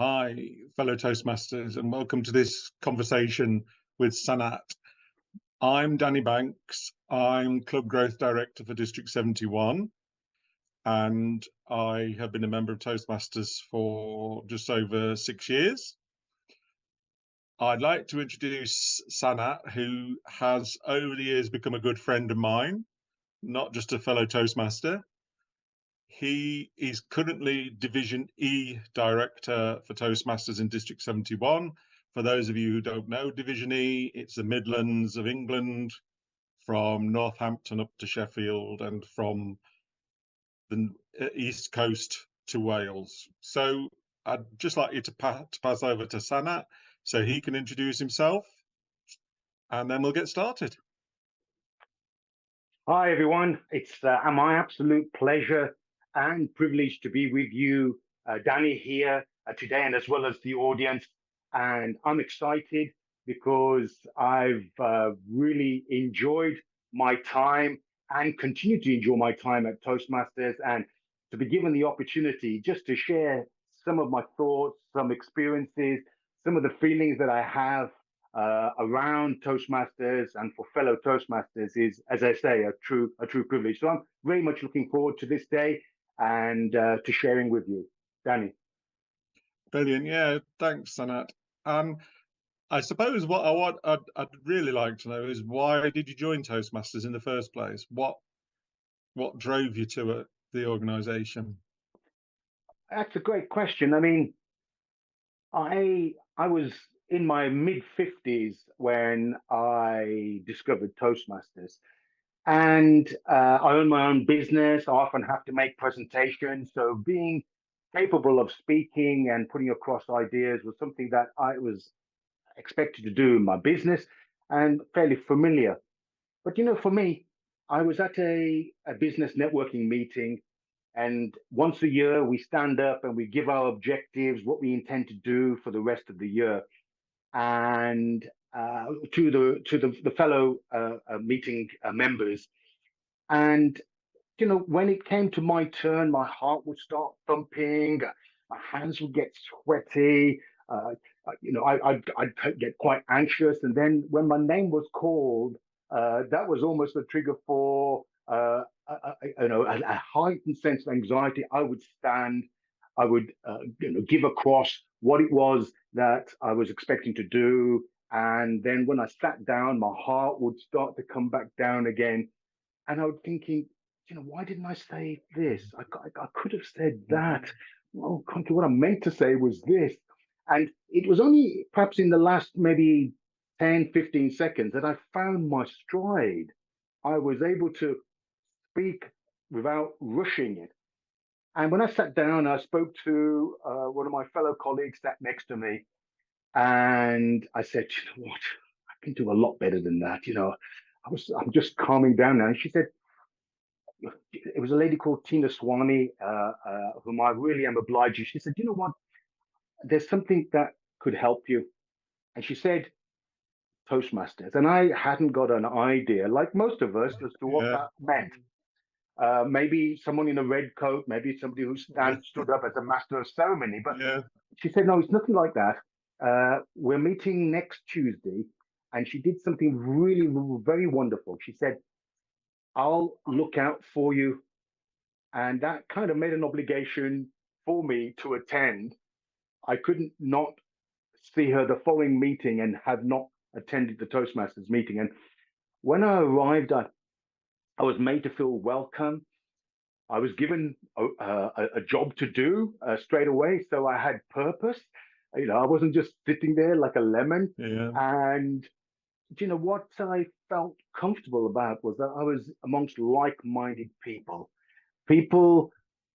Hi, fellow Toastmasters, and welcome to this conversation with Sanat. I'm Danny Banks. I'm Club Growth Director for District 71, and I have been a member of Toastmasters for just over 6 years. I'd like to introduce Sanat, who has over the years become a good friend of mine, not just a fellow Toastmaster. He is currently Division E Director for Toastmasters in District 71. For those of you who don't know Division E, it's the Midlands of England, from Northampton up to Sheffield and from the East Coast to Wales. So I'd just like you to pass over to Sanat so he can introduce himself, and then we'll get started. Hi, everyone. It's my absolute pleasure and privilege to be with you, Danny, here today, and as well as the audience. And I'm excited because I've really enjoyed my time and continue to enjoy my time at Toastmasters, and to be given the opportunity just to share some of my thoughts, some experiences, some of the feelings that I have around Toastmasters and for fellow Toastmasters is, as I say, a true privilege. So I'm very much looking forward to this day and to sharing with you, Danny. Brilliant. Yeah, thanks, Sanat. I suppose what I'd really like to know is, why did you join Toastmasters in the first place? What drove you to the organisation? That's a great question. I mean, I was in my mid-50s when I discovered Toastmasters. And I own my own business. I often have to make presentations. So being capable of speaking and putting across ideas was something that I was expected to do in my business and fairly familiar. But, for me, I was at a business networking meeting. And once a year, we stand up and we give our objectives, what we intend to do for the rest of the year. And to the fellow meeting members. And when it came to my turn, my heart would start thumping, my hands would get sweaty. I'd get quite anxious, and then when my name was called, that was almost a trigger for a heightened sense of anxiety. I would stand, I would give across what it was that I was expecting to do, and then when I sat down, my heart would start to come back down again, and I was thinking, why didn't I say this? I could have said that. Well, what I meant to say was this. And it was only perhaps in the last maybe 10, 15 seconds that I found my stride. I was able to speak without rushing it. And when I sat down, I spoke to one of my fellow colleagues sat next to me. And I said, you know what? I can do a lot better than that. I'm just calming down now. And she said, it was a lady called Tina Swanee, whom I really am obliged to. She said, you know what? There's something that could help you. And she said, Toastmasters. And I hadn't got an idea, like most of us, as to what that meant. Maybe someone in a red coat, maybe somebody who stood up as a master of ceremony. But she said, no, it's nothing like that. We're meeting next Tuesday. And she did something really, very wonderful. She said, I'll look out for you. And that kind of made an obligation for me to attend. I couldn't not see her the following meeting and have not attended the Toastmasters meeting. And when I arrived, I was made to feel welcome. I was given a job to do straight away. So I had purpose. I wasn't just sitting there like a lemon. Yeah. And what I felt comfortable about was that I was amongst like-minded people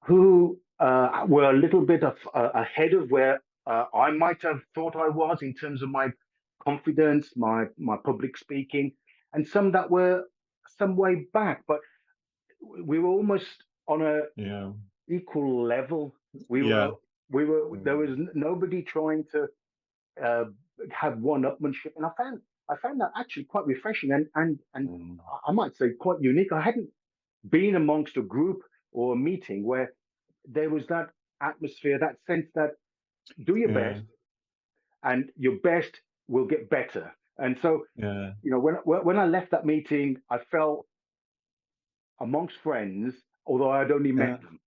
who were a little bit ahead of where I might have thought I was in terms of my confidence, my public speaking, and some that were some way back, but we were almost on a equal level. We were there was nobody trying to have one-upmanship, and I found that actually quite refreshing and I might say quite unique. I hadn't been amongst a group or a meeting where there was that atmosphere, that sense that do your Yeah. best, and your best will get better. And so, Yeah. when I left that meeting, I felt amongst friends, although I'd only Yeah. met them.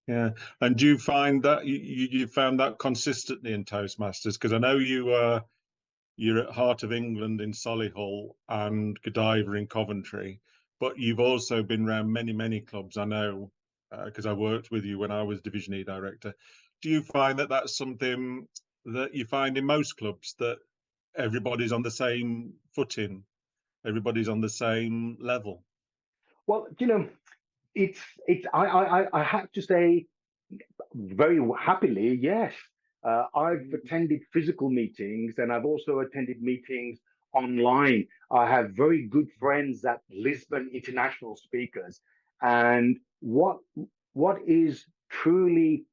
Yeah. And do you find that you found that consistently in Toastmasters? Because I know you're at Heart of England in Solihull and Godiva in Coventry, but you've also been around many, many clubs. I know because I worked with you when I was Division E director. Do you find that that's something that you find in most clubs, that everybody's on the same footing, everybody's on the same level? Well, it's I have to say very happily, yes. I've attended physical meetings, and I've also attended meetings online. I have very good friends at Lisbon international speakers, and what is truly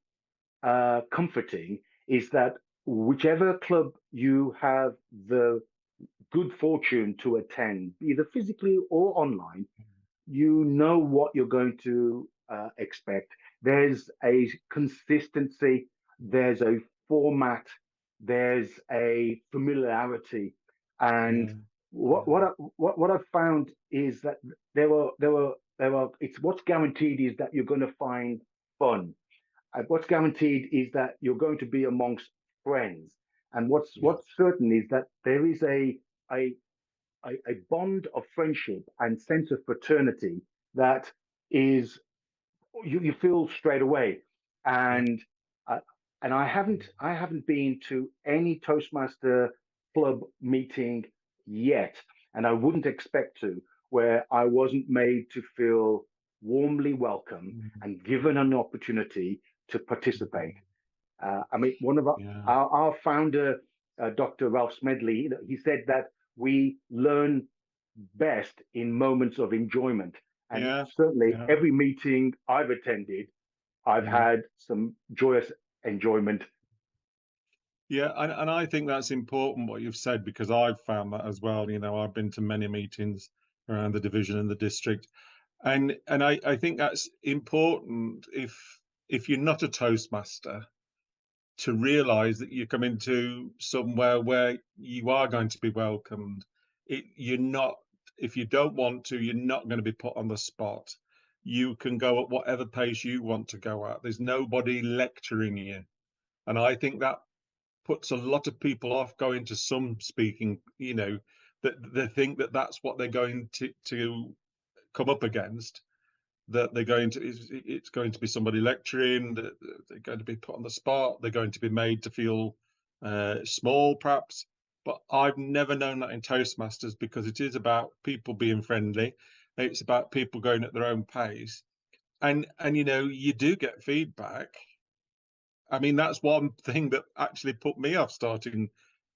comforting is that whichever club you have the good fortune to attend, either physically or online, you know what you're going to expect. There's a consistency, there's a format, there's a familiarity, and Yeah. what I've found is that there were it's what's guaranteed is that you're going to find fun. What's guaranteed is that you're going to be amongst friends, and Yeah. what's certain is that there is a a bond of friendship and sense of fraternity that is you feel straight away. Yeah. And uh, and I haven't been to any Toastmaster club meeting yet, and I wouldn't expect to, where I wasn't made to feel warmly welcome and given an opportunity to participate. I mean, one of Yeah. our founder, Dr. Ralph Smedley, he said that we learn best in moments of enjoyment. And Yeah. certainly, Yeah. every meeting I've attended, I've Yeah. had some joyous enjoyment. Yeah, and I think that's important what you've said, because I've found that as well. You know, I've been to many meetings around the division and the district, and I think that's important if you're not a Toastmaster, to realize that you come into somewhere where you are going to be welcomed. You're not, if you don't want to, you're not going to be put on the spot. You can go at whatever pace you want to go at. There's nobody lecturing you. And I think that puts a lot of people off going to some speaking, that they think that that's what they're going to come up against, that they're going to, it's going to be somebody lecturing, that they're going to be put on the spot, they're going to be made to feel small perhaps. But I've never known that in Toastmasters, because it is about people being friendly, it's about people going at their own pace, and you do get feedback. I mean, that's one thing that actually put me off starting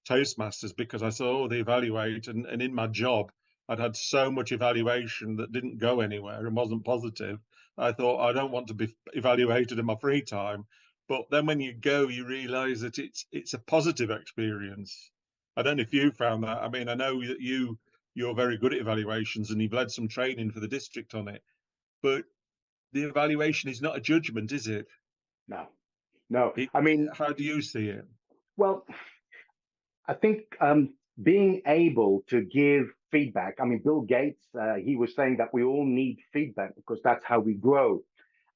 Toastmasters, because I saw the evaluate, and in my job, I'd had so much evaluation that didn't go anywhere and wasn't positive. I thought, I don't want to be evaluated in my free time. But then when you go, you realize that it's a positive experience. I don't know if you found that. I mean, I know that you're very good at evaluations and you've led some training for the district on it, but the evaluation is not a judgment, is it? No, no. It, I mean, how do you see it? well, I think being able to give feedback. I mean, Bill Gates, he was saying that we all need feedback because that's how we grow.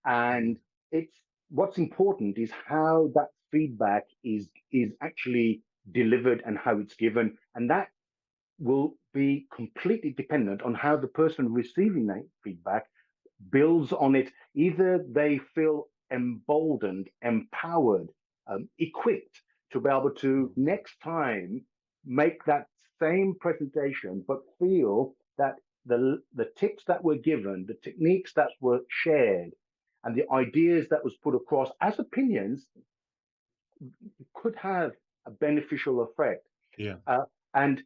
And it's what's important is how that feedback is actually delivered and how it's given, and that will be completely dependent on how the person receiving that feedback builds on it. Either they feel emboldened, empowered, equipped to be able to next time make that same presentation, but feel that the tips that were given, the techniques that were shared, and the ideas that was put across as opinions could have a beneficial effect. Yeah. And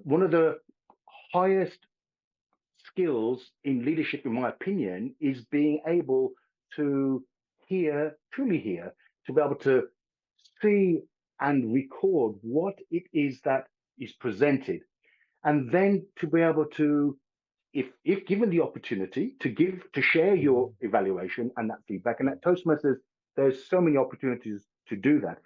one of the highest skills in leadership, in my opinion, is being able to hear, truly hear, to be able to see and record what it is that is presented, and then to be able to, if given the opportunity to share your evaluation and that feedback. And at Toastmasters, there's so many opportunities to do that.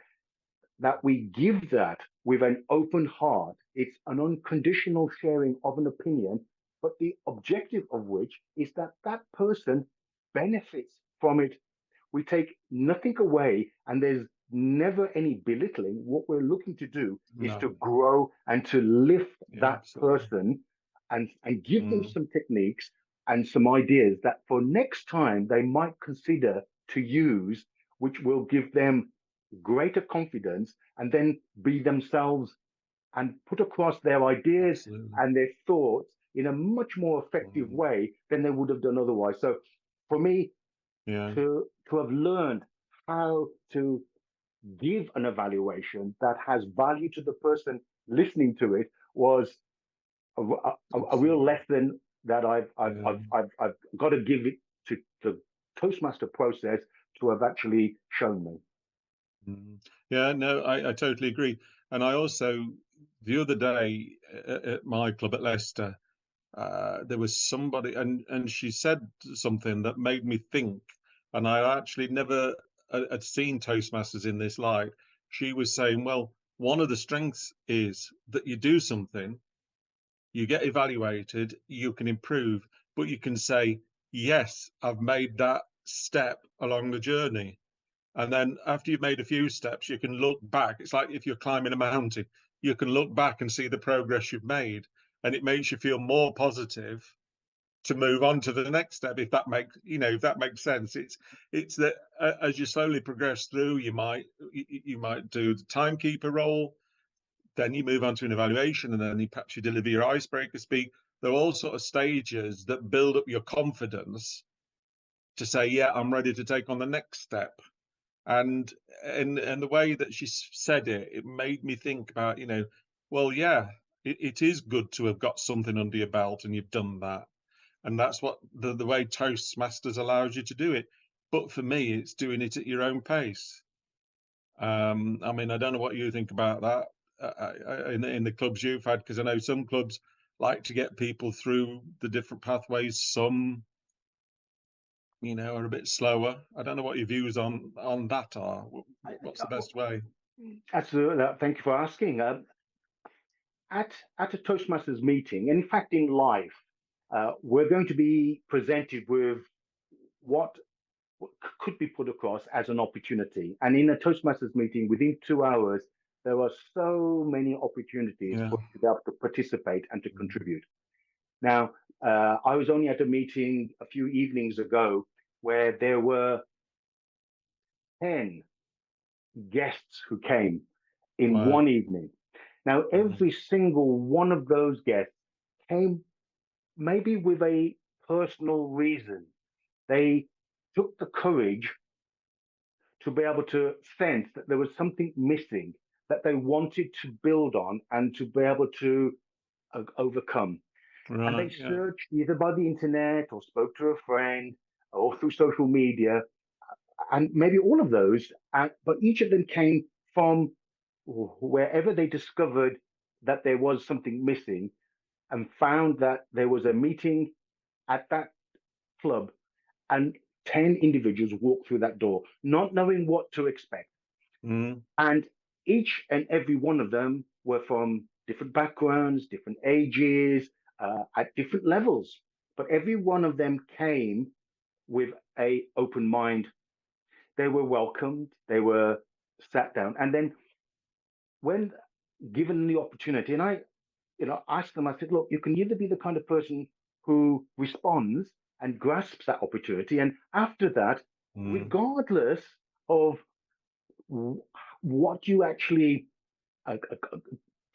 that we give that with an open heart. It's an unconditional sharing of an opinion, but the objective of which is that that person benefits from it. We take nothing away, and there's never any belittling. What we're looking to do is to No. grow and to lift Yeah, that absolutely. person and give them Mm, some techniques and some ideas that for next time they might consider to use, which will give them greater confidence and then be themselves and put across their ideas absolutely. and their thoughts in a much more effective Mm, way than they would have done otherwise. So for me, yeah. to have learned how to give an evaluation that has value to the person listening to it was a real Absolutely. lesson that Yeah. I've got to give it to the Toastmaster process to have actually shown me. Mm. Yeah, no, I totally agree. And I also, the other day at my club at Leicester, there was somebody, and she said something that made me think, and I actually never had seen Toastmasters in this light. She was saying, well, one of the strengths is that you do something, you get evaluated, you can improve, but you can say, yes, I've made that step along the journey. And then after you've made a few steps, you can look back. It's like if you're climbing a mountain, you can look back and see the progress you've made. And it makes you feel more positive to move on to the next step, if that makes, if that makes sense. It's that as you slowly progress through, you might do the timekeeper role, then you move on to an evaluation, and then perhaps you deliver your icebreaker speak. There are all sort of stages that build up your confidence to say, yeah, I'm ready to take on the next step. And and the way that she said it, it made me think about, well, yeah, it is good to have got something under your belt and you've done that. And that's what the way Toastmasters allows you to do it. But for me, it's doing it at your own pace. I mean, I don't know what you think about that in the clubs you've had, because I know some clubs like to get people through the different pathways. Some, are a bit slower. I don't know what your views on that are. What's the best way? Absolutely. Thank you for asking. At a Toastmasters meeting, and in fact in life, we're going to be presented with what could be put across as an opportunity. And in a Toastmasters meeting, within 2 hours, there are so many opportunities Yeah. for you to be able to participate and to Mm. contribute. Now, I was only at a meeting a few evenings ago where there were 10 guests who came in Wow. one evening. Now, Mm. every single one of those guests came maybe with a personal reason. They took the courage to be able to sense that there was something missing that they wanted to build on and to be able to overcome. And they Right. Yeah. searched either by the internet or spoke to a friend or through social media, and maybe all of those, but each of them came from wherever they discovered that there was something missing and found that there was a meeting at that club, and 10 individuals walked through that door, not knowing what to expect. Mm. And each and every one of them were from different backgrounds, different ages, at different levels. But every one of them came with a open mind. They were welcomed, they were sat down. And then when given the opportunity, and I asked them, I said, look, you can either be the kind of person who responds and grasps that opportunity. And after that, Mm. regardless of what you actually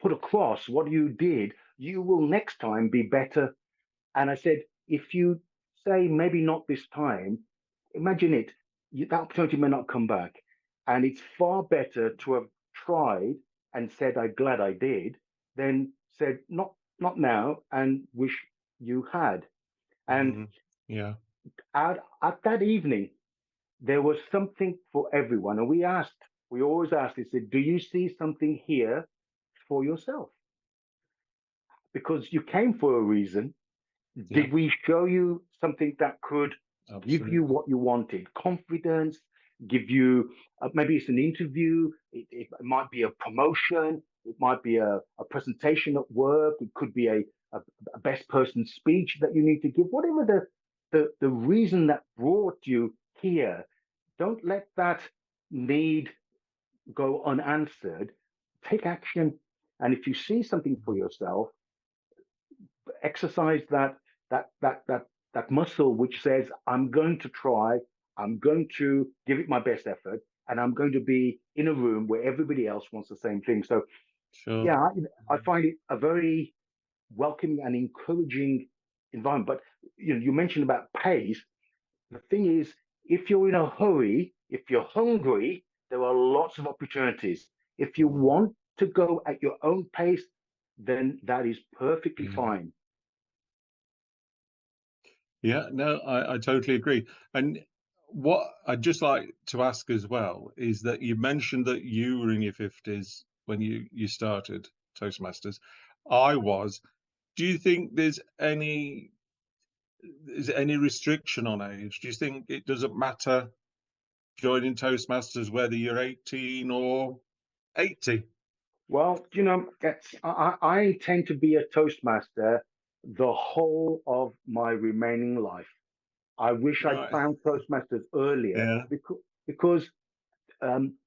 put across, what you did, you will next time be better. And I said, if you say maybe not this time, imagine it, that opportunity may not come back. And it's far better to have tried and said, I'm glad I did, than said, not now, and wish you had. And Mm. Yeah. at that evening, there was something for everyone. And we always asked, they said, do you see something here for yourself? Because you came for a reason. Yeah. Did we show you something that could give you Absolutely. what you wanted? Confidence, give you, maybe it's an interview, it might be a promotion, it might be a presentation at work, it could be a best person speech that you need to give, whatever the reason that brought you here. Don't let that need go unanswered. Take action. And if you see something for yourself, exercise that muscle which says, I'm going to try, I'm going to give it my best effort, and I'm going to be in a room where everybody else wants the same thing. So Sure. yeah, I find it a very welcoming and encouraging environment. But you mentioned about pace. The thing is, if you're in a hurry, if you're hungry, there are lots of opportunities. If you want to go at your own pace, then that is perfectly Mm. fine. Yeah, no, I totally agree. And what I'd just like to ask as well is that you mentioned that you were in your 50s when you started Toastmasters. I was. Do you think there's any restriction on age? Do you think it doesn't matter joining Toastmasters whether you're 18 or 80? Well, I intend to be a Toastmaster the whole of my remaining life. I wish I'd Right. found Toastmasters earlier Yeah. because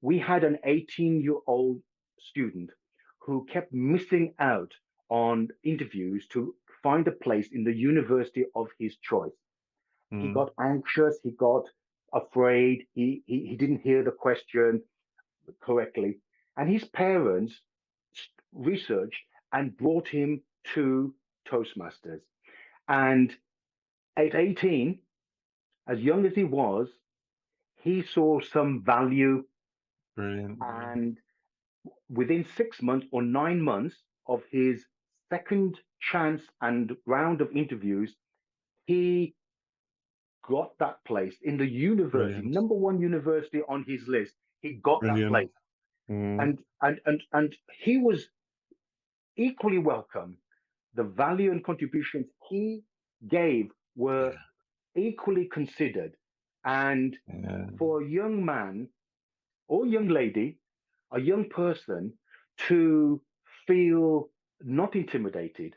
we had an 18-year-old student who kept missing out on interviews to find a place in the university of his choice. He Mm, got anxious, he got afraid, he didn't hear the question correctly. And his parents researched and brought him to Toastmasters. And at 18, as young as he was, he saw some value. brilliant. Yeah. And within 6 months or 9 months of his second chance and round of interviews, he got that place in the university, Brilliant. number one university on his list. He got that Brilliant. place. Mm, And he was equally welcome. The value and contributions he gave were yeah. equally considered. And Yeah. for a young man or young lady, a young person to feel not intimidated,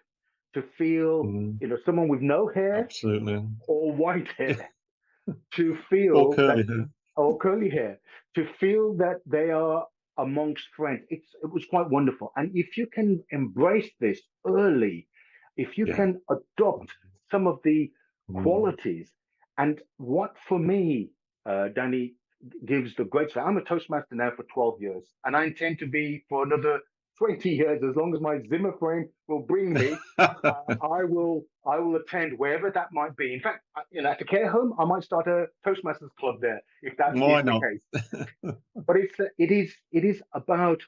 to feel, Mm, someone with no hair absolutely. or white Yeah. hair, to Or feel that, curly hair. or curly hair, to feel that they are amongst friends. It was quite wonderful. And if you can embrace this early, if you Yeah. can adopt some of the Mm, qualities, and what for me, Danny, gives the great. I'm a Toastmaster now for 12 years, and I intend to be for another 20 years as long as my Zimmer frame will bring me. I will attend wherever that might be. In fact, at a care home, I might start a Toastmasters club there if that is Why the not? case. But it is about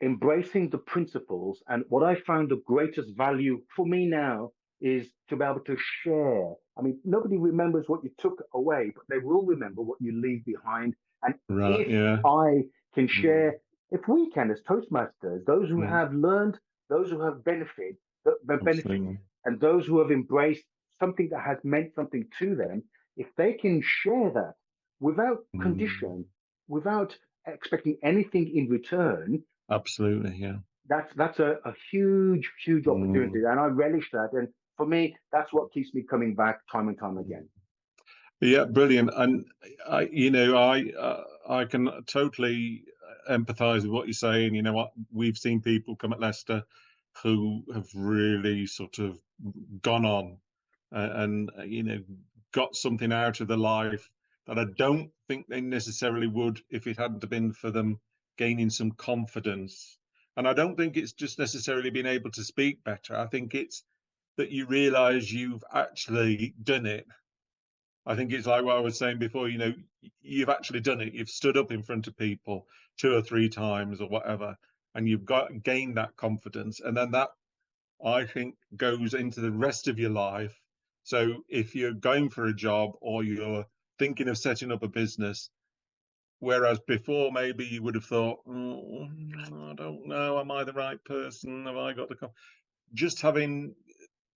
embracing the principles. And what I found the greatest value for me now is to be able to share. I mean, nobody remembers what you took away, but they will remember what you leave behind. And Right. if Yeah. I can Mm, share, if we can, as Toastmasters, those who mm, have learned, those who have benefited, absolutely. and those who have embraced something that has meant something to them, if they can share that without Mm, condition, without expecting anything in return, absolutely. Yeah. that's a huge opportunity, Mm, and I relish that. And for me, that's what keeps me coming back time and time mm. again. Yeah, brilliant. And I can totally empathise with what you're saying. You know what? We've seen people come at Leicester who have really sort of gone on and got something out of their life that I don't think they necessarily would if it hadn't been for them gaining some confidence. And I don't think it's just necessarily being able to speak better. I think it's that you realise you've actually done it. I think it's like what I was saying before, you've actually done it. You've stood up in front of people 2 or 3 times or whatever, and you've got gained that confidence. And then that, I think, goes into the rest of your life. So if you're going for a job or you're thinking of setting up a business, whereas before maybe you would have thought, "Oh, I don't know, am I the right person? Have I got the just having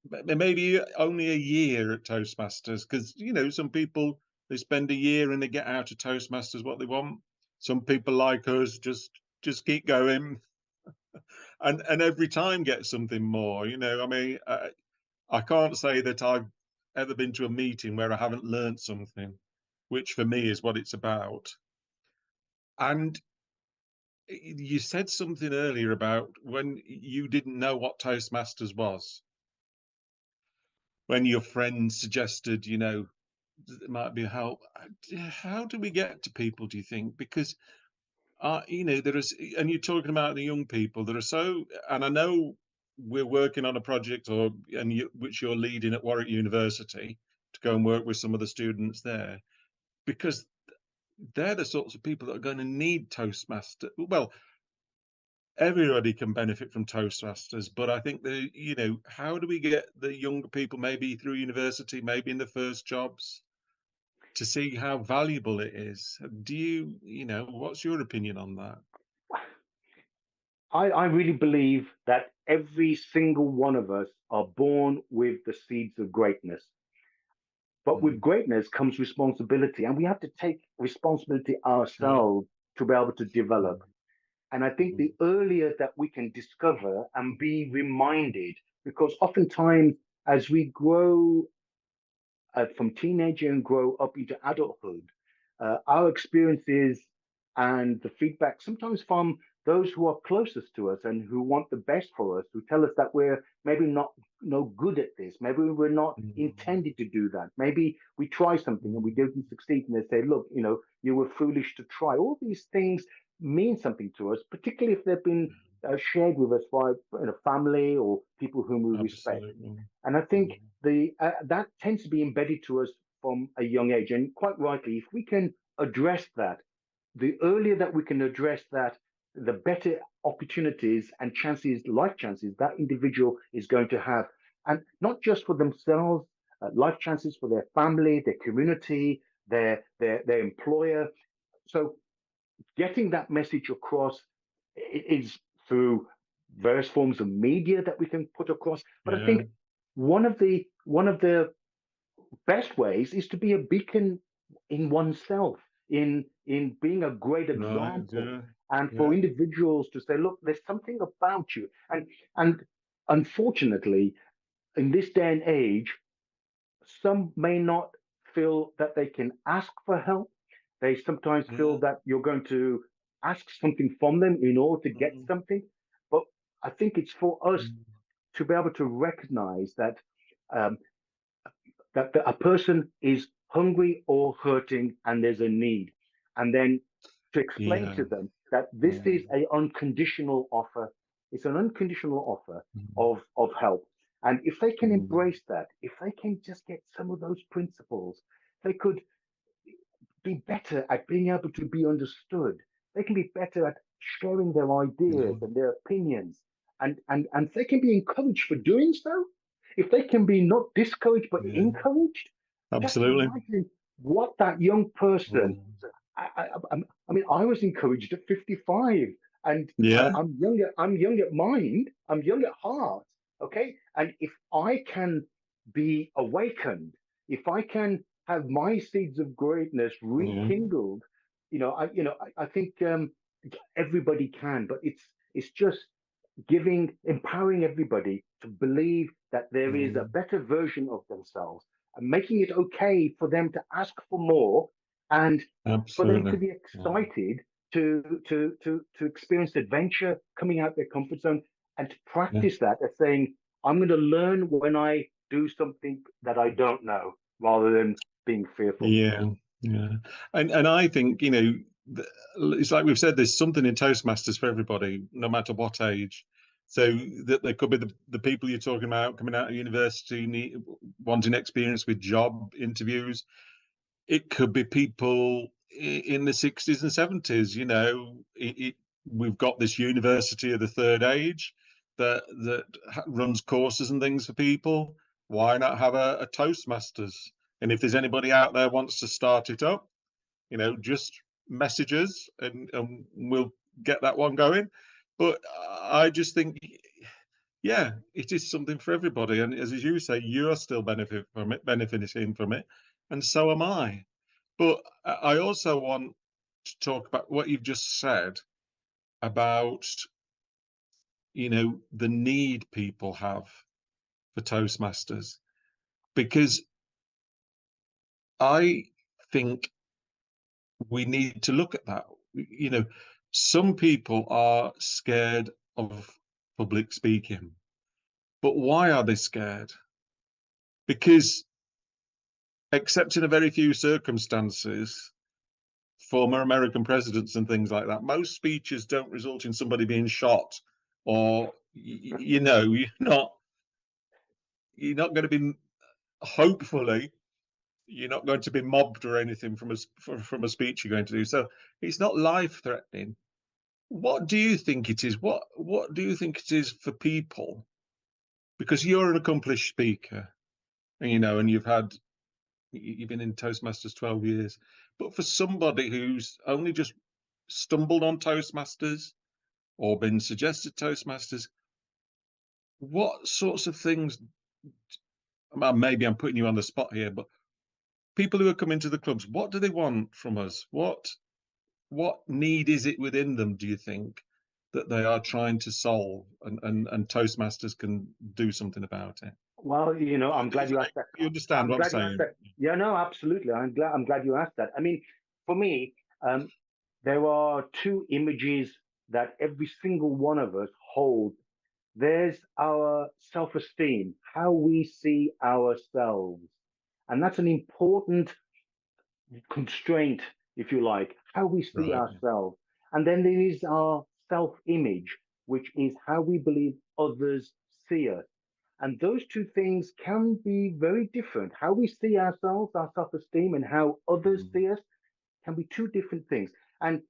maybe only a year at Toastmasters, because some people They spend a year and they get out of Toastmasters what they want. Some people like us just keep going, and every time get something more. I mean, I can't say that I've ever been to a meeting where I haven't learned something, which for me is what it's about. And you said something earlier about when you didn't know what Toastmasters was, when your friend suggested, it might be help. How do we get to people, do you think? Because, there is, and you're talking about the young people that are so, and I know we're working on a project which you're leading at Warwick University to go and work with some of the students there, because they're the sorts of people that are going to need Toastmaster. Well, everybody can benefit from Toastmasters, but I think how do we get the younger people, maybe through university, maybe in the first jobs, to see how valuable it is? What's your opinion on that? I really believe that every single one of us are born with the seeds of greatness. But with Mm, greatness comes responsibility, and we have to take responsibility sure. ourselves to be able to develop. Mm, And I think mm, the earlier that we can discover and be reminded, because oftentimes as we grow from teenager and grow up into adulthood, our experiences and the feedback sometimes from those who are closest to us and who want the best for us, who tell us that we're maybe not no good at this, maybe we're not mm, intended to do that, maybe we try something and we mm, didn't succeed, and they say, look, you were foolish to try. All these things mean something to us, particularly if they've been shared with us by family or people whom we respect. absolutely. And I think Mm, the that tends to be embedded to us from a young age. And quite rightly, if we can address that, the earlier that we can address that, the better opportunities and chances, life chances, that individual is going to have. And not just for themselves, life chances for their family, their community, their employer. So getting that message across is through various forms of media that we can put across. But I yeah, think one of the best ways is to be a beacon in oneself, in being a great right, example, yeah, and for yeah, individuals to say, look, there's something about you. And unfortunately, in this day and age, some may not feel that they can ask for help. They sometimes feel mm, that you're going to ask something from them in order to get mm, something. But I think it's for us mm, to be able to recognize um, that a person is hungry or hurting and there's a need. And then to explain yeah, to them that this is mm, a unconditional offer. It's an unconditional offer mm, of help. And if they can mm, embrace that, if they can just get some of those principles, they could be better at being able to be understood. They can be better at sharing their ideas mm, and their opinions. And they can be encouraged for doing so. If they can be not discouraged but yeah, encouraged, just absolutely. imagine what that young person. Mm, I mean, I was encouraged at 55, and yeah, I'm young. I'm young at mind. I'm young at heart. Okay, and if I can be awakened, if I can have my seeds of greatness yeah, rekindled, I think everybody can, but it's just empowering everybody to believe that there is a mm, better version of themselves and making it okay for them to ask for more and for them to absolutely. be Yeah, excited to experience adventure, coming out their comfort zone, and to yeah. practice that as saying, I'm going to learn when I do something that I don't know, rather than being fearful. Yeah, yeah, and I think th- it's like we've said. There's something in Toastmasters for everybody, no matter what age. So that there could be the people you're talking about coming out of university, wanting experience with job interviews. It could be people in the 60s and 70s. We've got this university of the third age that runs courses and things for people. Why not have a Toastmasters? And if there's anybody out there wants to start it up, just message us and we'll get that one going. But I just think, yeah, it is something for everybody. And as you say, you're still benefiting from it, and so am I. But I also want to talk about what you've just said about, the need people have for Toastmasters, because I think we need to look at that. Some people are scared of public speaking, but why are they scared? Because, except in a very few circumstances, former American presidents and things like that, most speeches don't result in somebody being shot, or you're not going to be, hopefully you're not going to be mobbed or anything from a speech you're going to do. So it's not life threatening. What do you think it is? What do you think it is for people? Because you're an accomplished speaker, and you've been in Toastmasters 12 years. But for somebody who's only just stumbled on Toastmasters or been suggested Toastmasters, what sorts of things, well, maybe I'm putting you on the spot here, but people who are coming to the clubs, what do they want from us? What need is it within them, do you think, that they are trying to solve, and Toastmasters can do something about it? Well, I'm glad you asked that. You understand I'm what I'm glad you asked saying? that. Yeah, no, absolutely. I'm glad you asked that. I mean, for me, there are two images that every single one of us hold. There's our self-esteem, how we see ourselves. And that's an important constraint, if you like, how we see Right. ourselves. And then there is our self-image, which is how we believe others see us. And those two things can be very different. How we see ourselves, our self-esteem, and how others Mm. see us can be two different things. And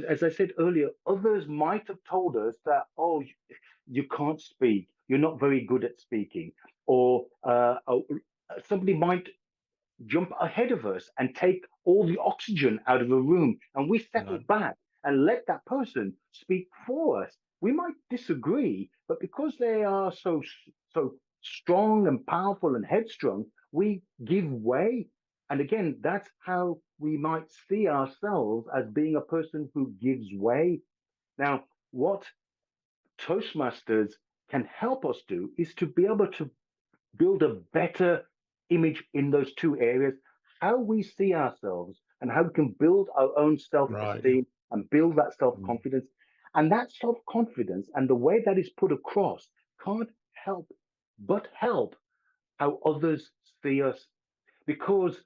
as I said earlier, others might have told us that, oh, you can't speak, you're not very good at speaking, or somebody might jump ahead of us and take all the oxygen out of a room, and we settle Right. back and let that person speak for us. We might disagree, but because they are so strong and powerful and headstrong, we give way. And again, that's how we might see ourselves, as being a person who gives way. Now, what Toastmasters can help us do is to be able to build a better image in those two areas, how we see ourselves and how we can build our own Right. self-esteem and build that Mm. self-confidence. And that self-confidence and the way that is put across can't help but help how others see us, because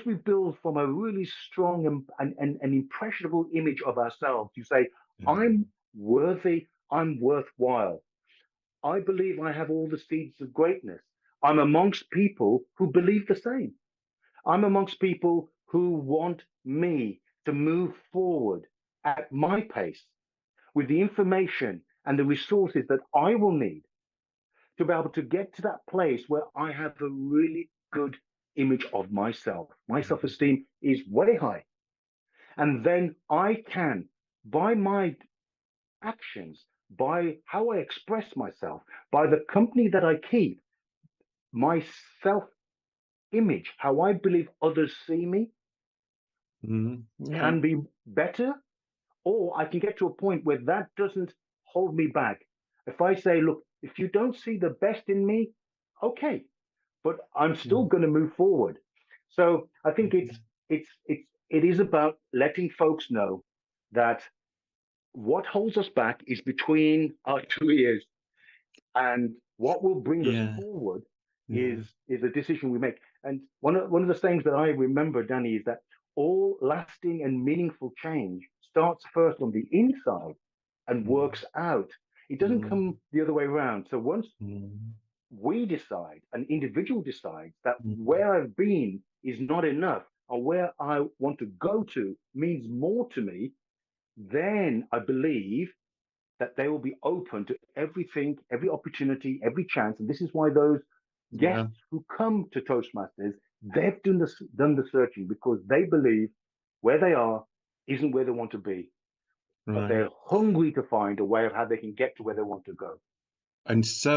we build from a really strong and impressionable image of ourselves. You say, Yeah. I'm worthy, I'm worthwhile, I believe I have all the seeds of greatness. I'm amongst people who believe the same. I'm amongst people who want me to move forward at my pace with the information and the resources that I will need to be able to get to that place where I have a really good image of myself. My self Mm. esteem is way high. And then I can, by my actions, by how I express myself, by the company that I keep, my self image, how I believe others see me, Mm. Yeah. can be better, or I can get to a point where that doesn't hold me back. If I say, look, if you don't see the best in me, okay, but I'm still Mm. going to move forward. So I think Mm. it is about letting folks know that what holds us back is between our two ears, and what will bring us Yeah. forward Yeah. is a decision we make. And one of the things that I remember, Danny, is that all lasting and meaningful change starts first on the inside and Mm. works out. It doesn't Mm. come the other way around. So once Mm. we decide, an individual decides that Mm. where I've been is not enough, or where I want to go to means more to me, then I believe that they will be open to everything, every opportunity, every chance. And this is why those Yeah. guests who come to Toastmasters, they've done the searching, because they believe where they are isn't where they want to be, but Right. they're hungry to find a way of how they can get to where they want to go. And so,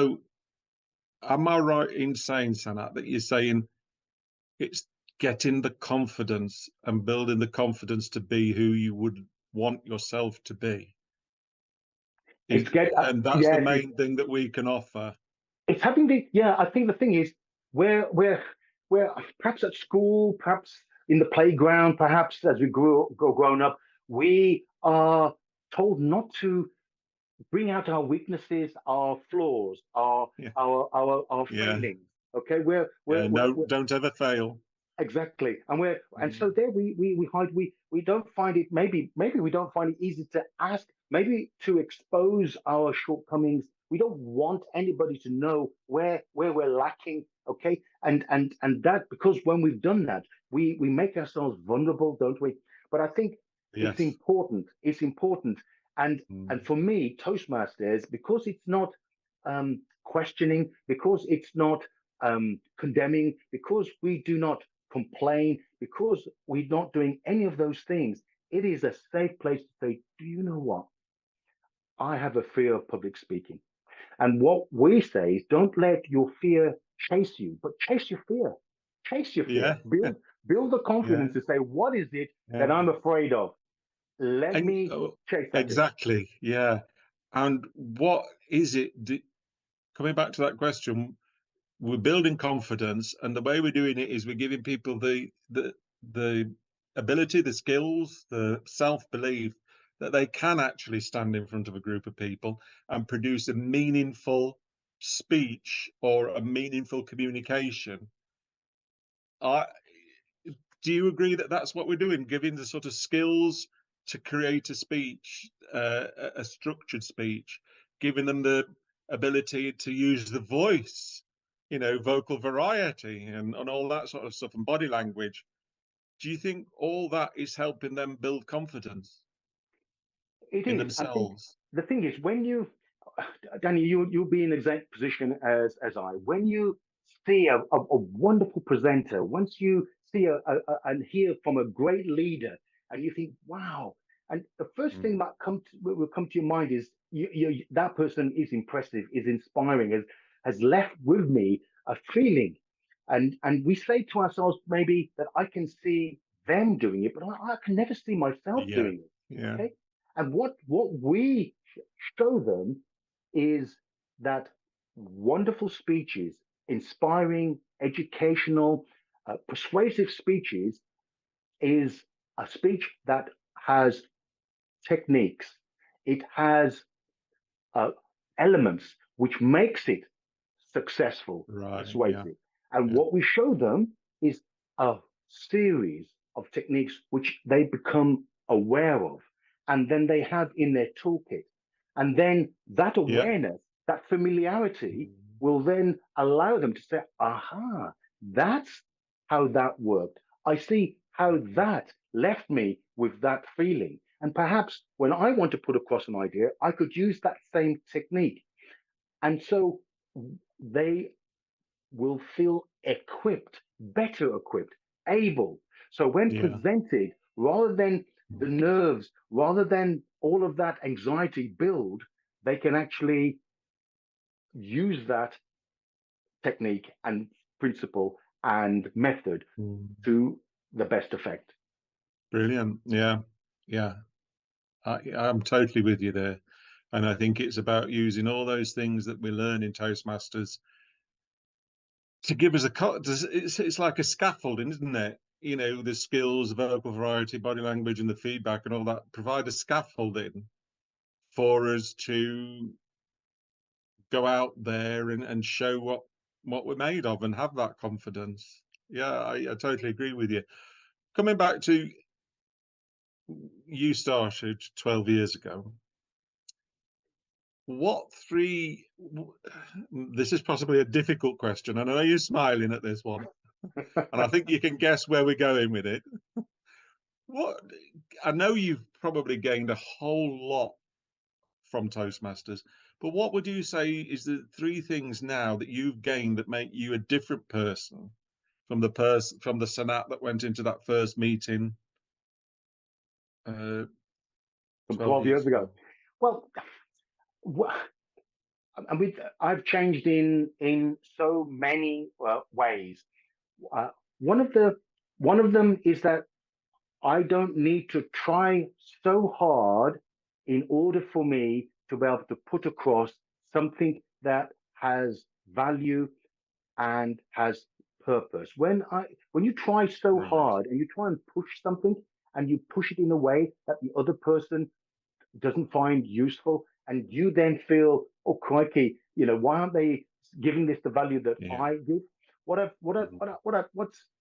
am I right in saying, Sanat, that you're saying it's getting the confidence and building the confidence to be who you would want yourself to be. And that's the yes, main thing that we can offer. it's having the, yeah, I think the thing is we're perhaps at school, perhaps in the playground, perhaps as we grown up, we are told not to bring out our weaknesses, our flaws, Yeah, our yeah, failings. Okay, yeah. No, don't ever fail. exactly, and Mm. so there we hide. We don't find it. Maybe we don't find it easy to ask. Maybe to expose our shortcomings. We don't want anybody to know where we're lacking. Okay, and that, because when we've done that, we make ourselves vulnerable, don't we? But I think it's Yes. important. It's important, and Mm. for me, Toastmasters, because it's not questioning, because it's not condemning, because we do not complain, because we're not doing any of those things, it is a safe place to say, do you know what? I have a fear of public speaking. And what we say is, don't let your fear chase you, but chase your fear. Chase your fear. Yeah, Build the yeah, confidence to say, what is it that yeah. I'm afraid of? Let And me chase that fear. exactly, yeah. And what is it? Coming back to that question, we're building confidence, and the way we're doing it is we're giving people the ability, the skills, the self-belief that they can actually stand in front of a group of people and produce a meaningful speech or a meaningful communication. I Do you agree that that's what we're doing, giving the sort of skills to create a speech, a structured speech, giving them the ability to use the voice, vocal variety and all that sort of stuff, and body language? Do you think all that is helping them build confidence It in is. I think themselves? the thing is, when you, Danny, you'll be in the exact position as I. When you see a wonderful presenter, once you see and hear from a great leader, and you think, wow. And the first thing Mm. that will come to your mind is, that person is impressive, is inspiring, has left with me a feeling. And we say to ourselves maybe that I can see them doing it, but I can never see myself Yeah, doing it. yeah, Okay. And what we show them is that wonderful speeches, inspiring, educational, persuasive speeches, is a speech that has techniques. It has uh, elements which makes it successful, right, yeah, persuasive. And yeah, what we show them is a series of techniques which they become aware of, and then they have in their toolkit. And then that yeah. awareness, that familiarity, Mm. will then allow them to say, aha, that's how that worked. I see how that left me with that feeling. And perhaps when I want to put across an idea, I could use that same technique. And so they will feel equipped, better equipped, able. So when Yeah. presented, rather than the nerves, rather than all of that anxiety build, they can actually use that technique and principle and method Mm. to the best effect. Brilliant. Yeah, yeah. I'm totally with you there. And I think it's about using all those things that we learn in Toastmasters to give us it's like a scaffolding, isn't it? The skills, the vocal variety, body language, and the feedback and all that provide a scaffolding for us to go out there and show what we're made of and have that confidence. Yeah, I totally agree with you. Coming back to, you started 12 years ago. What three? This is possibly a difficult question, and I know you're smiling at this one, and I think you can guess where we're going with it. What I know you've probably gained a whole lot from Toastmasters, but what would you say is the three things now that you've gained that make you a different person from the Sanat that went into that first meeting uh, From 12 12 years years ago. ago? Well, and I've changed in so many ways. Uh, one of the One of them is that I don't need to try so hard in order for me to be able to put across something that has value and has purpose. When you try so Right. hard and you try and push something and you push it in a way that the other person doesn't find useful, and you then feel, oh crikey, why aren't they giving this the value that Yeah. I give? Mhm.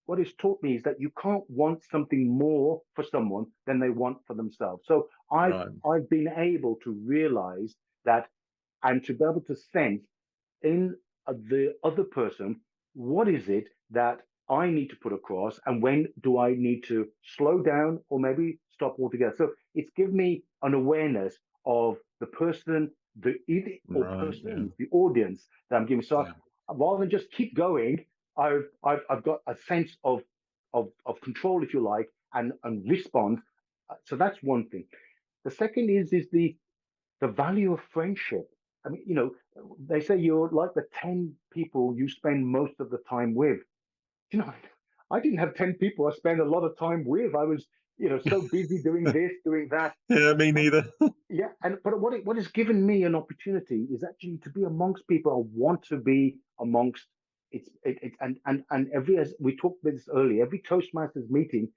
What is taught me is that you can't want something more for someone than they want for themselves. So Right. I've been able to realize that, and to be able to sense in the other person, what is it that I need to put across, and when do I need to slow down or maybe stop altogether? So it's given me an awareness of the person, or Right. Yeah. persons, the audience that I'm giving. So Yeah. rather than just keep going, I've got a sense of control, if you like, and respond. So that's one thing. The second is the value of friendship. I mean, they say you're like the 10 people you spend most of the time with. You know, I didn't have 10 people I spent a lot of time with. I was, so busy doing this, doing that. Yeah, me But neither. yeah, but what has given me an opportunity is actually to be amongst people I want to be amongst. And every, as we talked about this earlier, every Toastmasters meeting,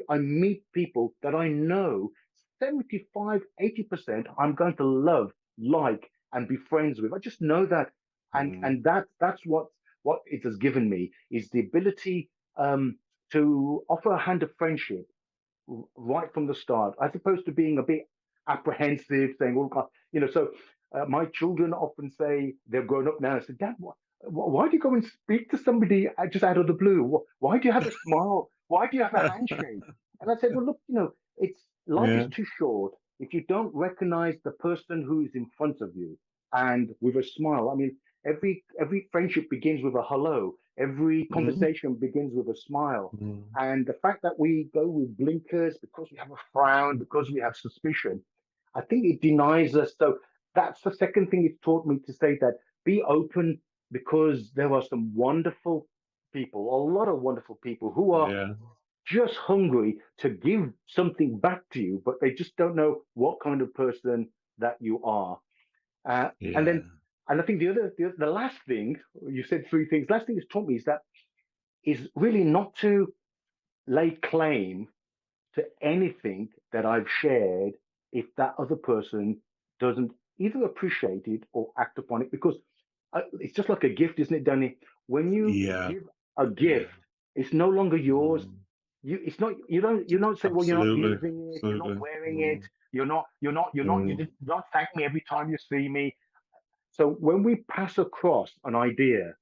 I meet people that I know 75, 80% I'm going to love, like, and be friends with. I just know that, Mm. and that's what it has given me is the ability to offer a hand of friendship right from the start, as opposed to being a bit apprehensive, saying, "Oh God," So my children often say they're grown up now. I said, "Dad, why do you go and speak to somebody just out of the blue? Why do you have a smile? Why do you have a handshake?" And I said, "Well, look, it's life is Yeah. too short if you don't recognize the person who is in front of you and with a smile. I mean, every friendship begins with a hello. Every Mm. conversation begins with a smile." Mm. And the fact that we go with blinkers because we have a frown, because we have suspicion, I think it denies us. So that's the second thing it's taught me, to say that be open, because there are some wonderful people, a lot of wonderful people who are Yeah. just hungry to give something back to you, but they just don't know what kind of person that you are. And Yeah. then, and I think the last thing you said, three things. Last thing it's taught me is really not to lay claim to anything that I've shared if that other person doesn't either appreciate it or act upon it. Because it's just like a gift, isn't it, Danny? When you Yeah. give a Yeah. gift, it's no longer yours. Mm. It's not. You don't say, well, you're not Absolutely. using it, you're not Absolutely. wearing it, Mm. you Mm. did not thank me every time you see me. So when we pass across an idea,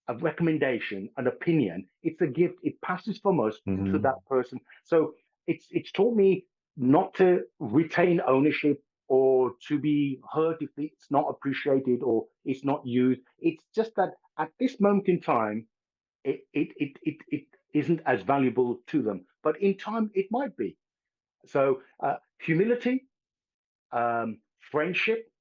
a recommendation, an opinion. It's a gift. It passes from us to Mm. that person. So it's taught me not to retain ownership or to be hurt if it's not appreciated or it's not used. It's just that at this moment in time, it isn't as valuable to them. But in time, it might be. So humility, friendship,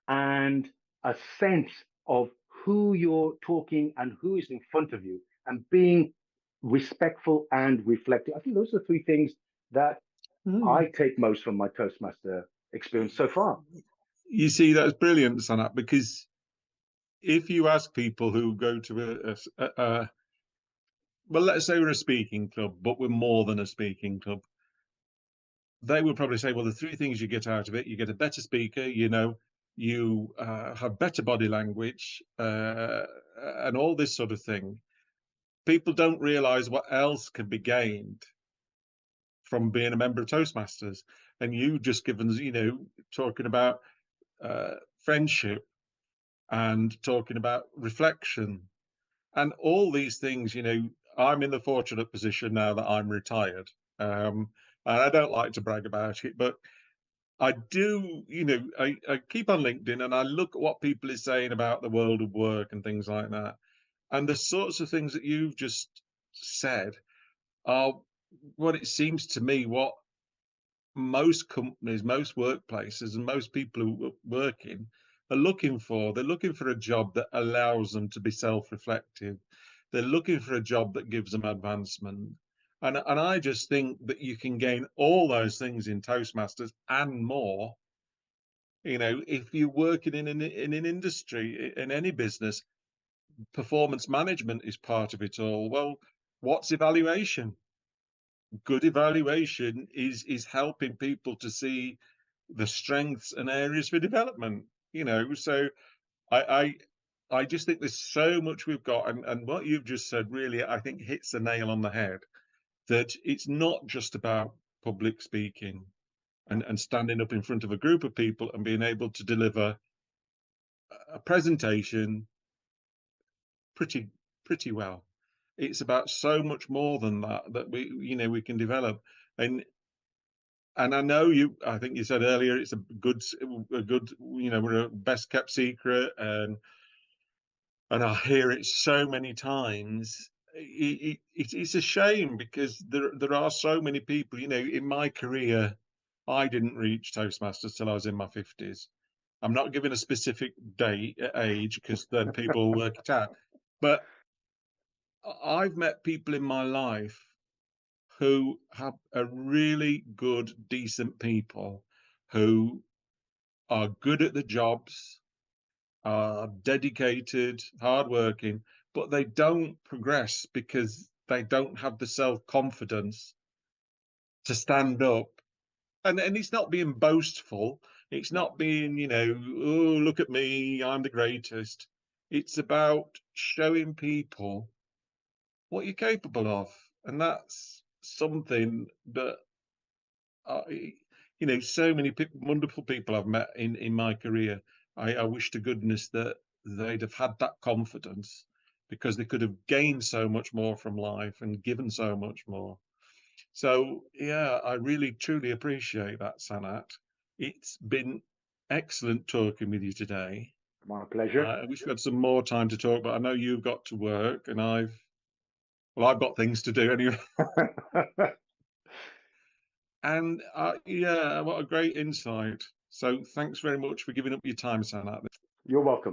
and a sense of who you're talking and who is in front of you, and being respectful and reflective. I think those are the three things that I Mm. take most from my Toastmaster experience so far. You see, that's brilliant, Sanat, because if you ask people who go to well, let's say we're a speaking club, but we're more than a speaking club, they would probably say, well, the three things you get out of it: you get a better speaker, you have better body language, and all this sort of thing. People don't realize what else can be gained from being a member of Toastmasters. And you just given us, talking about friendship and talking about reflection and all these things. I'm in the fortunate position now that I'm retired. And I don't like to brag about it, but I do, I keep on LinkedIn and I look at what people are saying about the world of work and things like that. And the sorts of things that you've just said are what it seems to me what most companies, most workplaces, and most people who are working are looking for. They're looking for a job that allows them to be self-reflective, They're looking for a job that gives them advancement. And I just think that you can gain all those things in Toastmasters and more. If you're working in an industry, in any business, performance management is part of it all. Well, what's evaluation? Good evaluation is helping people to see the strengths and areas for development. So I I I just think there's so much we've got, and what you've just said really, I think, hits the nail on the head. That it's not just about public speaking and standing up in front of a group of people and being able to deliver a presentation pretty well. It's about so much more than that we can develop. And I know I think you said earlier, it's a good, we're a best kept secret, and I hear it so many times. It's a shame because there are so many people. In my career, I didn't reach Toastmasters till I was in my 50s. I'm not giving a specific date, age, because then people will work it out. But I've met people in my life who have a really good, decent people who are good at the jobs, are dedicated, hardworking, but they don't progress because they don't have the self-confidence to stand up. And it's not being boastful. It's not being, oh, look at me, I'm the greatest. It's about showing people what you're capable of. And that's something that so many wonderful people I've met in my career. I wish to goodness that they'd have had that confidence, because they could have gained so much more from life and given so much more. So yeah, I really truly appreciate that, Sanat. It's been excellent talking with you today. My pleasure. I wish we had some more time to talk, but I know you've got to work, and I've got things to do anyway. And yeah, what a great insight. So thanks very much for giving up your time, Sanat. You're welcome.